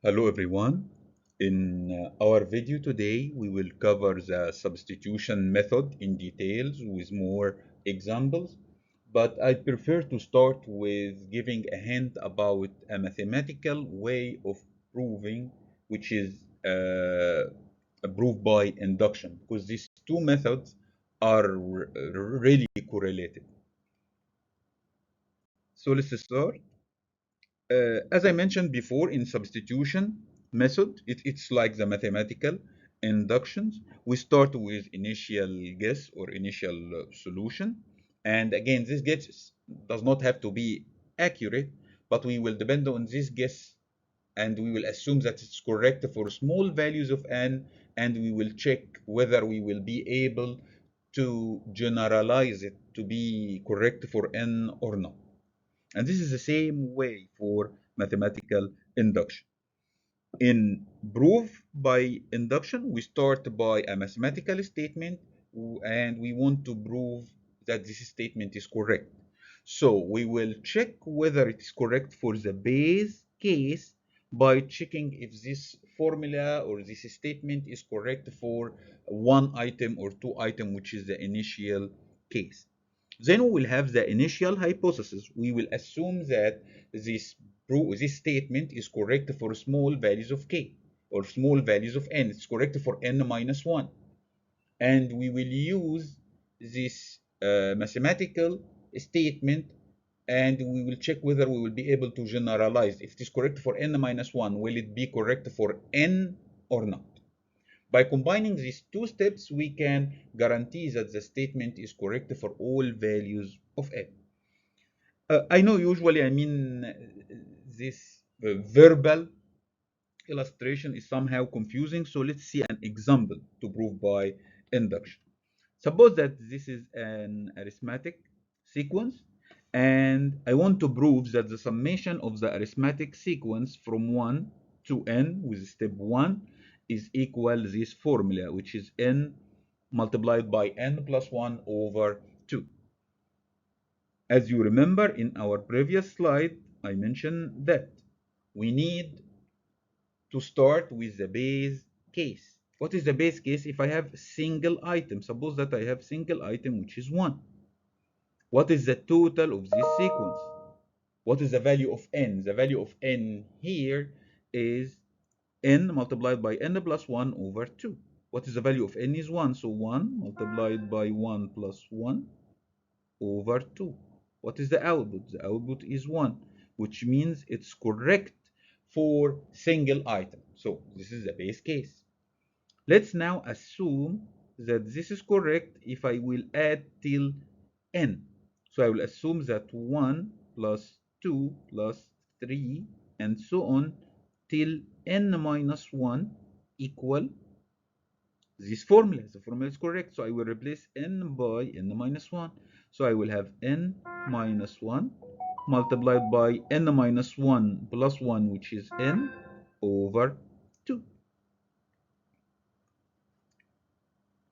Hello everyone. In our video today, we will cover the substitution method in details with more examples, but I prefer to start with giving a hint about a mathematical way of proving, which is proved by induction, because these two methods are really correlated. So let's start. As I mentioned before, in substitution method, it's like the mathematical inductions. We start with initial guess or initial solution. And again, this guess does not have to be accurate, but we will depend on this guess and we will assume that it's correct for small values of n, and we will check whether we will be able to generalize it to be correct for n or not. And this is the same way for mathematical induction. In proof by induction, we start by a mathematical statement and we want to prove that this statement is correct. So we will check whether it is correct for the base case by checking if this formula or this statement is correct for one item or two items, which is the initial case. Then we will have the initial hypothesis. We will assume that this statement is correct for small values of k or small values of n. It's correct for n minus 1. And we will use this mathematical statement and we will check whether we will be able to generalize. If it is correct for n minus 1, will it be correct for n or not? By combining these two steps, we can guarantee that the statement is correct for all values of n. I know usually this verbal illustration is somehow confusing, so let's see an example to prove by induction. Suppose that this is an arithmetic sequence, and I want to prove that the summation of the arithmetic sequence from 1 to n with step 1 is equal this formula, which is n multiplied by n plus 1 over 2. As you remember in our previous slide, I mentioned that we need to start with the base case. What is the base case? If I have single item, suppose that I have single item which is 1. What is the total of this sequence? What is the value of n? The value of n here is n multiplied by n plus 1 over 2. What is the value of n is 1, so 1 multiplied by 1 plus 1 over 2. What is the output? The output is 1, which means it's correct for single item. So this is the base case. Let's now assume that this is correct if I will add till n. So I will assume that 1 plus 2 plus 3 and so on till n minus 1 equal this formula. The formula is correct, so I will replace n by n minus 1. So I will have n minus 1 multiplied by n minus 1 plus 1, which is n over 2.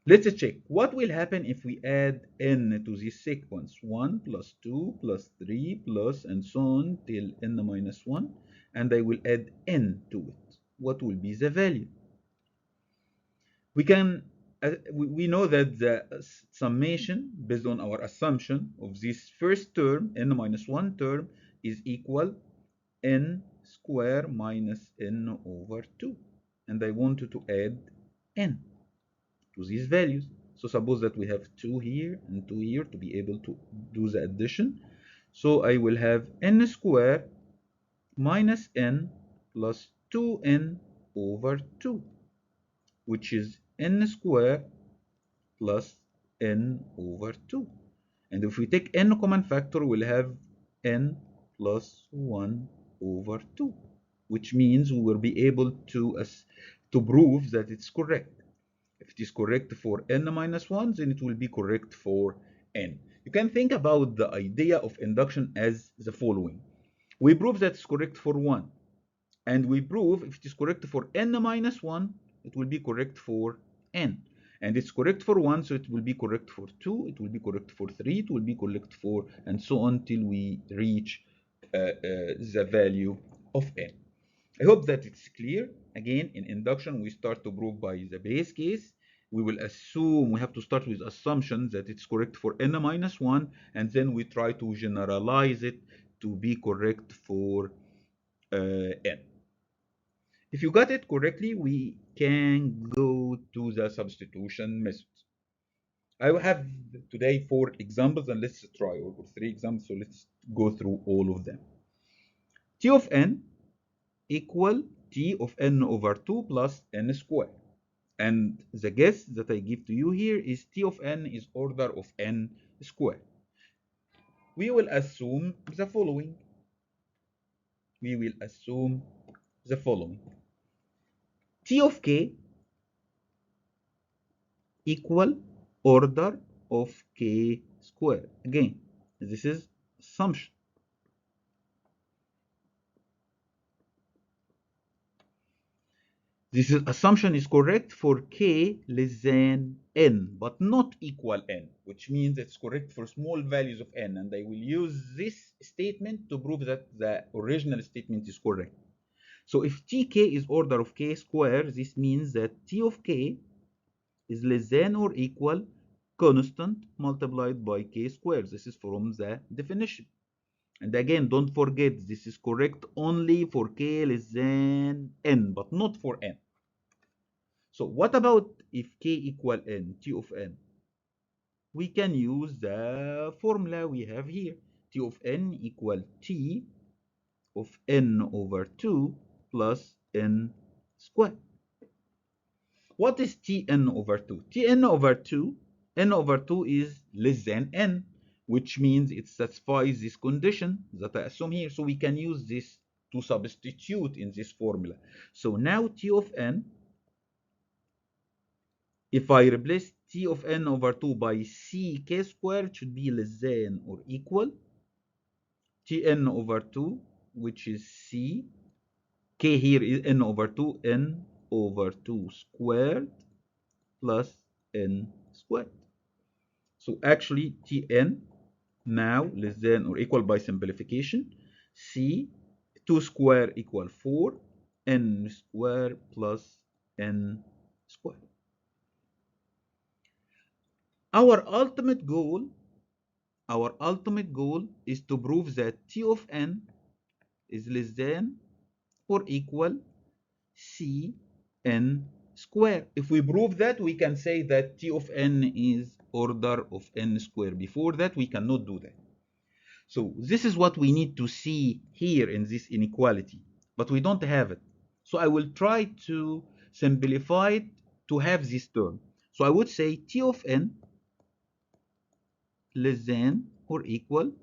Let's check what will happen if we add n to this sequence. 1 plus 2 plus 3 plus and so on till n minus 1, and I will add n to it. What will be the value? We know that the summation based on our assumption of this first term, n minus 1 term, is equal n square minus n over 2. And I wanted to add n to these values. So suppose that we have 2 here and 2 here to be able to do the addition. So I will have n square minus n plus 2n over 2, which is n square plus n over 2. And if we take n common factor, we'll have n plus 1 over 2, which means we will be able to prove that it's correct. If it is correct for n minus 1, then it will be correct for n. You can think about the idea of induction as the following. We prove that it's correct for 1. And we prove if it is correct for n minus 1, it will be correct for n. And it's correct for 1, so it will be correct for 2, it will be correct for 3, it will be correct for, and so on till we reach the value of n. I hope that it's clear. Again, in induction, we start to prove by the base case. We will assume, we have to start with assumptions that it's correct for n minus 1, and then we try to generalize it to be correct for n. If you got it correctly, we can go to the substitution method. I will have today 4 examples, and let's try, or 3 examples, so let's go through all of them. T of n equal T of n over 2 plus n squared. And the guess that I give to you here is T of n is order of n squared. We will assume the following. We will assume the following. T of k equal order of k squared. Again, this is assumption. This assumption is correct for k less than n, but not equal n, which means it's correct for small values of n. And I will use this statement to prove that the original statement is correct. So if tk is order of k squared, this means that t of k is less than or equal constant multiplied by k squared. This is from the definition. And again, don't forget, this is correct only for k less than n, but not for n. So what about if k equal n, t of n? We can use the formula we have here. T of n equal t of n over 2 plus n squared. What is Tn over 2? Tn over 2, n over 2 is less than n, which means it satisfies this condition that I assume here. So we can use this to substitute in this formula. So now T of n, if I replace T of n over 2 by ck squared, should be less than or equal Tn over 2, which is c. K here is n over 2, n over 2 squared plus n squared. So actually Tn now less than or equal by simplification, c 2 square equal 4, n square plus n square. Our ultimate goal is to prove that T of n is less than or equal Cn square. If we prove that, we can say that T of n is order of n square. Before that, we cannot do that. So this is what we need to see here in this inequality, but we don't have it. So I will try to simplify it to have this term. So I would say T of n less than or equal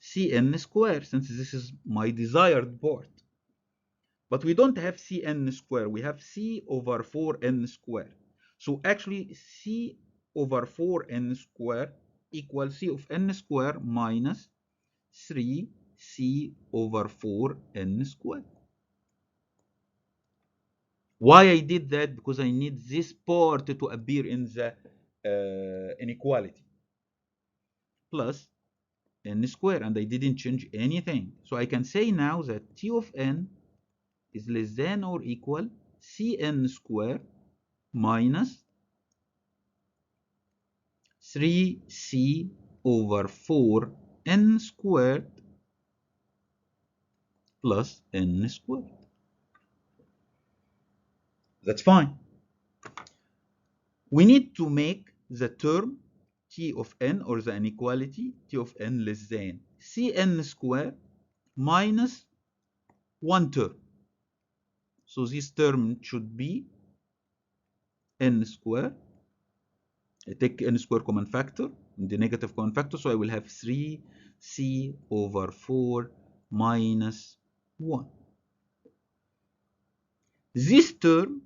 Cn square, since this is my desired part. But we don't have Cn square, we have C over 4n square. So actually C over 4n square equals C of n square minus 3C over 4n square. Why I did that? Because I need this part to appear in the inequality. Plus n square, and I didn't change anything. So I can say now that T of n is less than or equal Cn square minus 3C over 4n squared plus n squared. That's fine. We need to make the term T of n, or the inequality T of n less than Cn square minus one term. So this term should be n square. I take n square common factor, the negative common factor, so I will have 3C over 4 minus 1. This term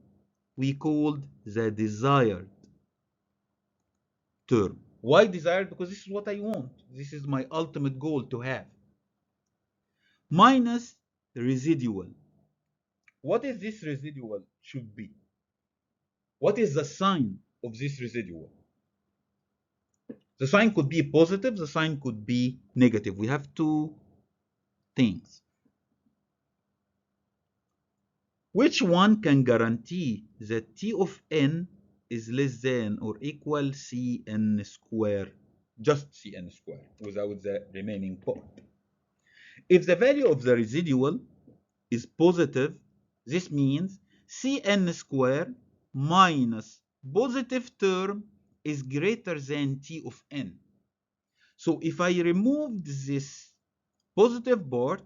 we called the desired term. Why desired? Because this is what I want. This is my ultimate goal to have. Minus residual. What is this residual should be? What is the sign of this residual? The sign could be positive, the sign could be negative. We have two things. Which one can guarantee that T of n is less than or equal Cn square? Just Cn square without the remaining part. If the value of the residual is positive, this means Cn square minus positive term is greater than T of n. So if I removed this positive part,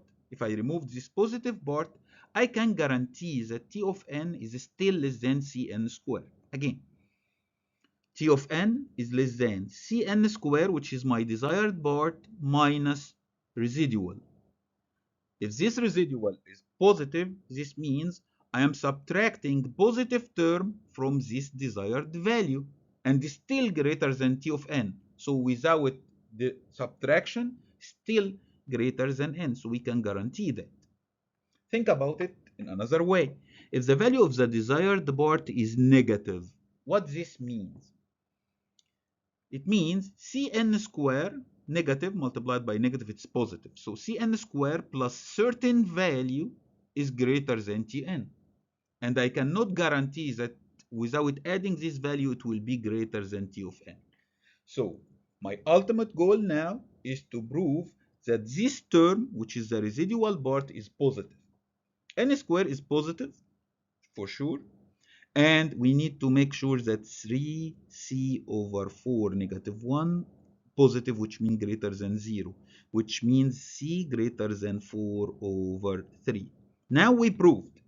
I can guarantee that T of n is still less than Cn square. Again, T of n is less than Cn square, which is my desired part, minus residual. If this residual is positive, this means I am subtracting positive term from this desired value and is still greater than T of n. So without the subtraction, still greater than n. So we can guarantee that. Think about it in another way. If the value of the desired part is negative, what this means? It means Cn square negative multiplied by negative, it's positive. So Cn square plus certain value is greater than Tn. And I cannot guarantee that without adding this value, it will be greater than T of n. So my ultimate goal now is to prove that this term, which is the residual part, is positive. N square is positive for sure. And we need to make sure that 3c over 4 negative 1 positive, which means greater than 0, which means c greater than 4 over 3. Now we proved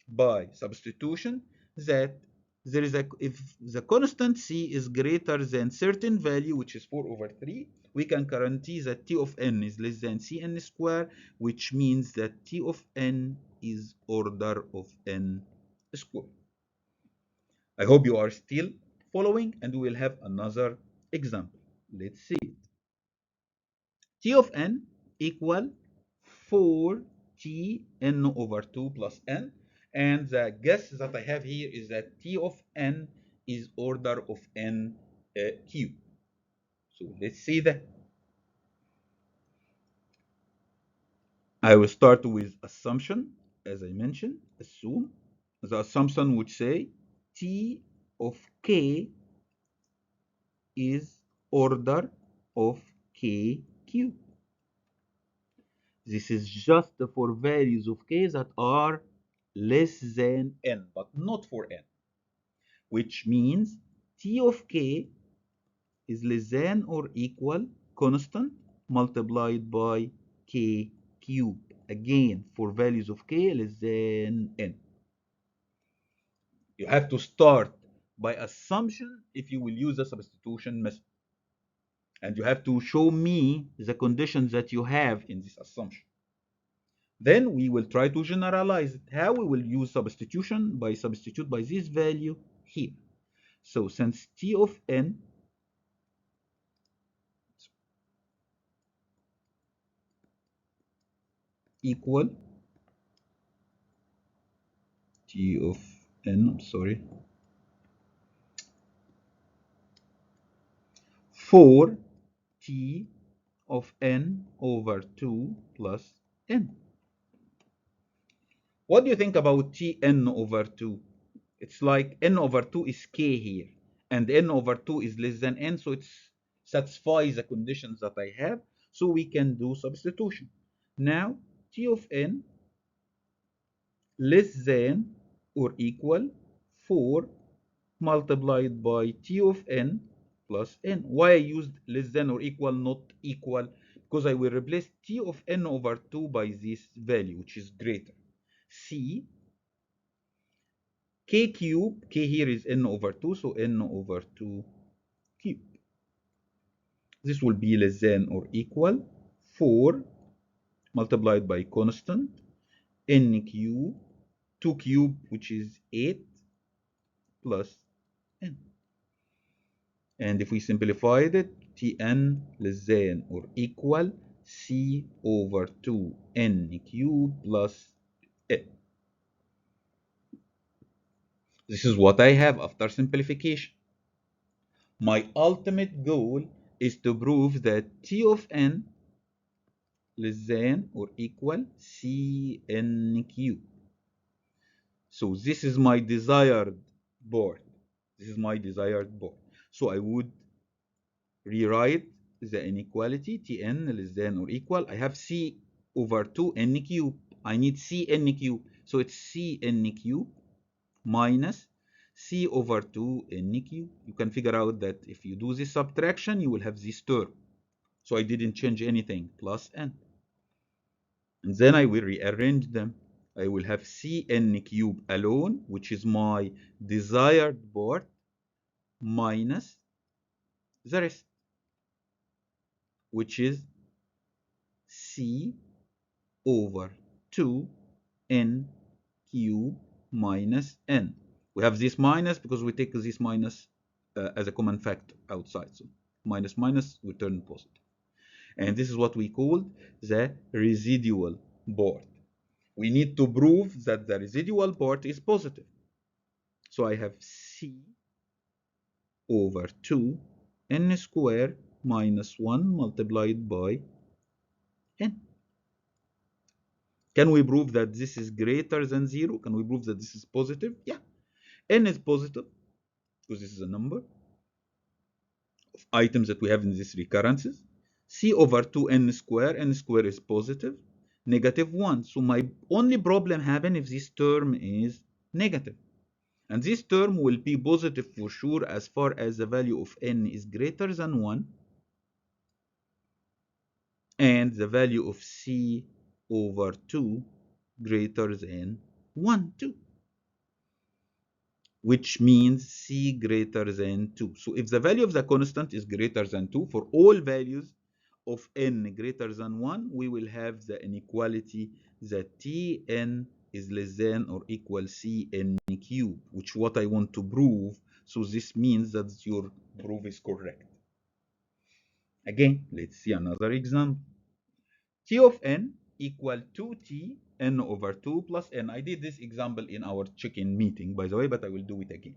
by substitution that there is if the constant c is greater than certain value, which is 4 over 3, we can guarantee that T of n is less than Cn square, which means that T of n is order of n square. I hope you are still following, and we will have another example. Let's see it. T of n equal 4t n over 2 plus n. And the guess that I have here is that T of n is order of n cube. So let's see that. I will start with assumption, as I mentioned, assume. The assumption would say T of k is order of k cube. This is just for values of k that are less than n, but not for n, which means T of k is less than or equal constant multiplied by k cube. Again, for values of k less than n. You have to start by assumption if you will use the substitution method. And you have to show me the conditions that you have in this assumption. Then we will try to generalize it. How we will use substitution? By substitute by this value here. So since T of n equal T of n, I'm sorry, 4t of n over 2 plus n. What do you think about Tn over 2? It's like n over 2 is k here, and n over 2 is less than n, so it satisfies the conditions that I have, so we can do substitution. Now, T of n less than or equal 4 multiplied by T of n plus n. Why I used less than or equal, not equal? Because I will replace T of n over 2 by this value, which is greater. C k cube, k here is n over 2, so n over 2 cube. This will be less than or equal 4 multiplied by constant n cube, 2 cube, which is 8, plus n. And if we simplified it, Tn less than or equal c over 2 n cube plus n. This is what I have after simplification. My ultimate goal is to prove that T of n less than or equal Cn cube. So this is my desired board. This is my desired board. So I would rewrite the inequality Tn less than or equal. I have C over 2 n cube. I need Cn cube. So it's Cn cube minus C over 2 n cube. You can figure out that if you do this subtraction, you will have this term. So I didn't change anything, plus n. And then I will rearrange them. I will have Cn cube alone, which is my desired board, minus the rest, which is C over 2 n cube minus n. We have this minus because we take this minus as a common factor outside. So minus minus will turn positive. And this is what we call the residual board. We need to prove that the residual part is positive. So I have C over 2 n squared minus 1 multiplied by n. Can we prove that this is greater than 0? Can we prove that this is positive? Yeah. N is positive because this is a number of items that we have in these recurrences. C over 2n squared, n squared is positive, negative 1. So my only problem happens if this term is negative. And this term will be positive for sure as far as the value of n is greater than 1 and the value of C over 2 greater than 1, 2. Which means C greater than 2. So if the value of the constant is greater than 2, for all values of n greater than 1, we will have the inequality that Tn is less than or equal Cn cube, which what I want to prove. So this means that your proof is correct. Again, let's see another example. T of n equal 2t n over 2 plus n. I did this example in our check-in meeting, by the way, but I will do it again.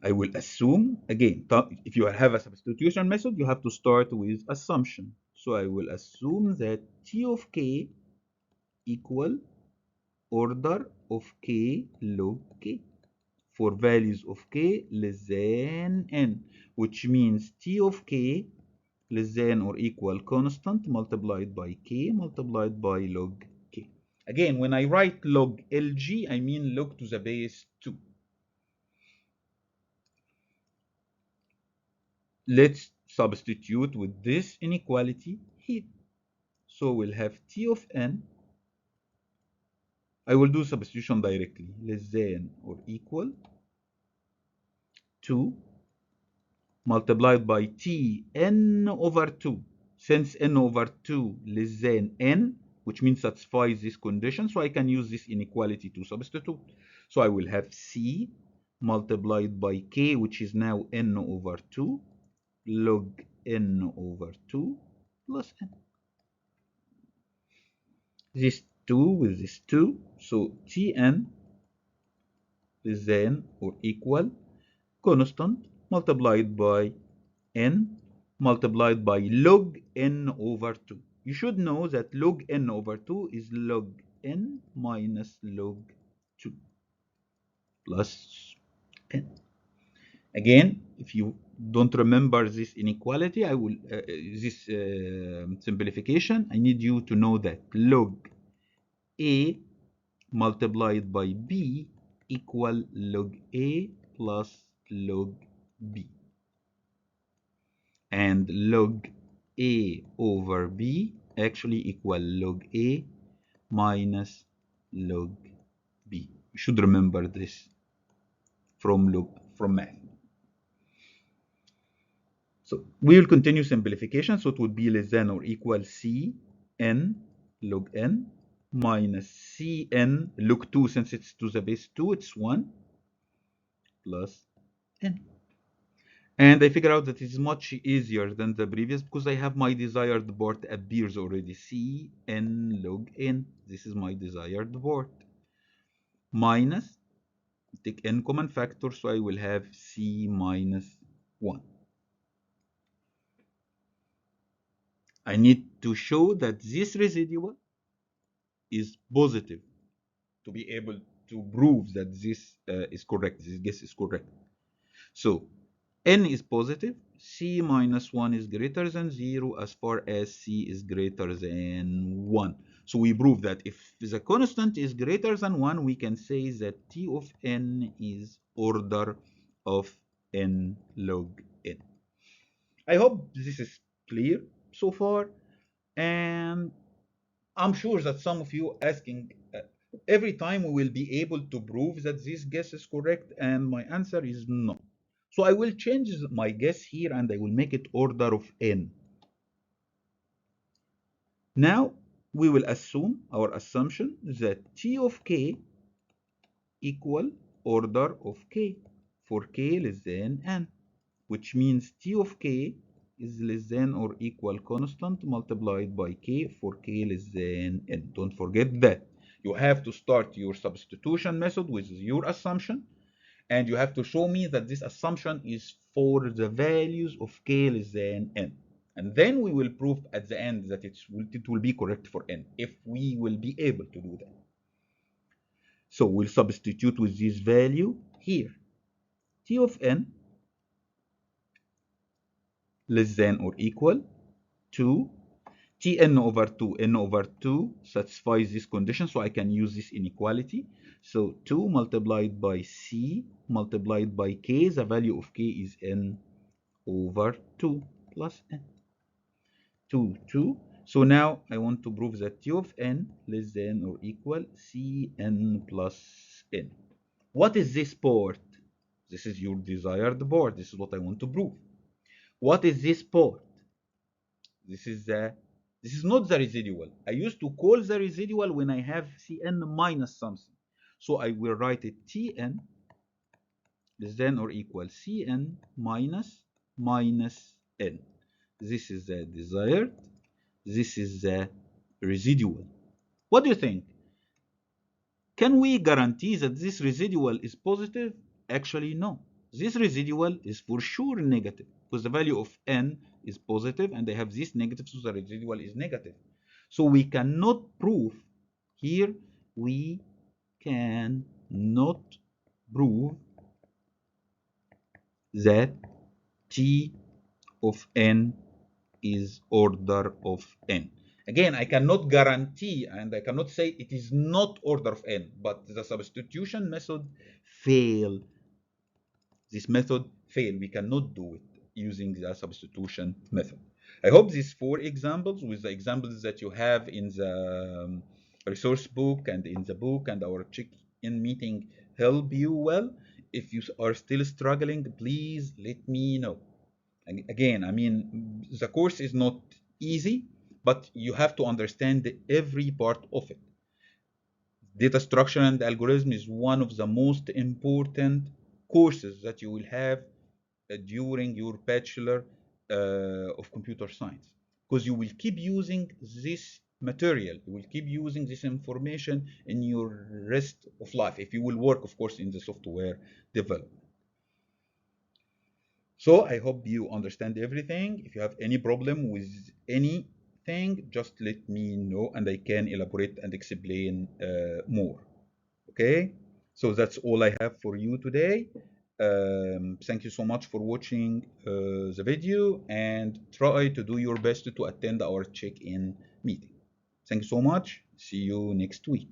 I will assume, again, if you have a substitution method, you have to start with assumption. So I will assume that T of k equal order of k log k for values of k less than n, which means T of k less than or equal constant multiplied by k multiplied by log k. Again, when I write log lg, I mean log to the base 2. Let's substitute with this inequality here. So we'll have T of n. I will do substitution directly. Less than or equal 2 multiplied by T n over 2. Since n over 2 less than n, which means satisfies this condition, so I can use this inequality to substitute. So I will have C multiplied by k, which is now n over 2, log n over 2 plus n. This 2 with this 2, so Tn is then or equal constant multiplied by n multiplied by log n over 2. You should know that log n over 2 is log n minus log 2 plus n. Again, if you don't remember this inequality, I will this simplification, I need you to know that log a multiplied by b equal log a plus log b. And log a over b actually equal log a minus log b. You should remember this from math. So we will continue simplification. So it would be less than or equal C n log n minus C n log 2, since it's to the base 2, it's 1 plus n. And I figure out that it's much easier than the previous because I have my desired board appears already. C n log n. This is my desired board. Minus, take n common factor, so I will have C minus 1. I need to show that this residual is positive. to be able to prove that this is correct, this guess is correct. So n is positive, c minus 1 is greater than 0 as far as c is greater than 1. So we prove that if the constant is greater than 1, we can say that t of n is order of n log n. I hope this is clear so far, and I'm sure that some of you asking every time we will be able to prove that this guess is correct, and my answer is no. So I will change my guess here and I will make it order of n. Now we will assume our assumption that t of k equal order of k for k less than n, which means t of k is less than or equal constant multiplied by k for k less than n. Don't forget that. You have to start your substitution method with your assumption, and you have to show me that this assumption is for the values of k less than n. And then we will prove at the end that it will be correct for n, if we will be able to do that. So we'll substitute with this value here. T of n less than or equal to Tn over 2, n over 2 satisfies this condition, so I can use this inequality. So 2 multiplied by c multiplied by k, the value of k is n over 2 plus n. 2, 2. So now I want to prove that t of n less than or equal cn plus n. What is this part? This is your desired part. This is what I want to prove. What is this part? This is not the residual. I used to call the residual when I have Cn minus something. So I will write it Tn less than or equal Cn minus n. This is the desired. This is the residual. What do you think? Can we guarantee that this residual is positive? Actually, no. This residual is for sure negative because the value of n is positive and they have this negative, so the residual is negative. So we cannot prove here, we cannot prove that t of n is order of n. Again, I cannot guarantee and I cannot say it is not order of n, but the substitution method fail. This method fail. We cannot do it using the substitution method. I hope these 4 examples with the examples that you have in the resource book and in the book and our check-in meeting help you well. If you are still struggling, please let me know. And again, I mean, the course is not easy, but you have to understand every part of it. Data structure and algorithm is one of the most important courses that you will have during your bachelor of computer science, because you will keep using this material, you will keep using this information in your rest of life if you will work, of course, in the software development. So I hope you understand everything. If you have any problem with anything, just let me know and I can elaborate and explain more. Okay, so that's all I have for you today. Thank you so much for watching the video, and try to do your best to attend our check-in meeting. Thank you so much. See you next week.